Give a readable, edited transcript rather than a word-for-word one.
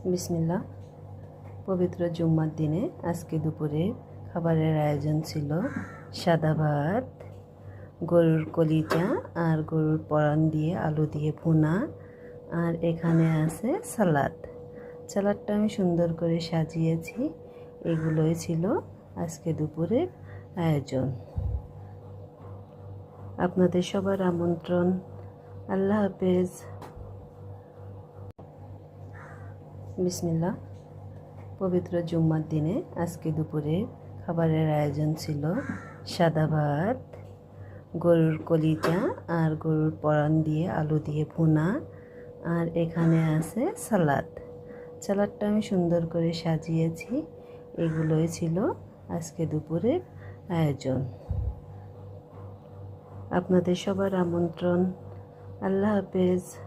বিসমিল্লাহ। পবিত্র জুম্মার দিনে আজকে দুপুরে খাবারের আয়োজন ছিল সাদা ভাত, গরুর কলিজা আর গরুর পরাণ দিয়ে আলু দিয়ে ভুনা, আর এখানে আছে সালাদ। সালাদটা আমি সুন্দর করে সাজিয়েছি। এগুলোই ছিল আজকে দুপুরের আয়োজন। আপনাদের সবার আমন্ত্রণ। আল্লাহ হাফেজ। বিসমিল্লাহ। পবিত্র জুম্মার দিনে আজকে দুপুরে খাবারের আয়োজন ছিল সাদা ভাত, গরুর কলিজা আর গরুর পরাণ দিয়ে আলু দিয়ে ভুনা, আর এখানে আছে সালাদ। সালাদটা আমি সুন্দর করে সাজিয়েছি। এগুলোই ছিল আজকে দুপুরের আয়োজন। আপনাদের সবার আমন্ত্রণ। আল্লাহ হাফেজ।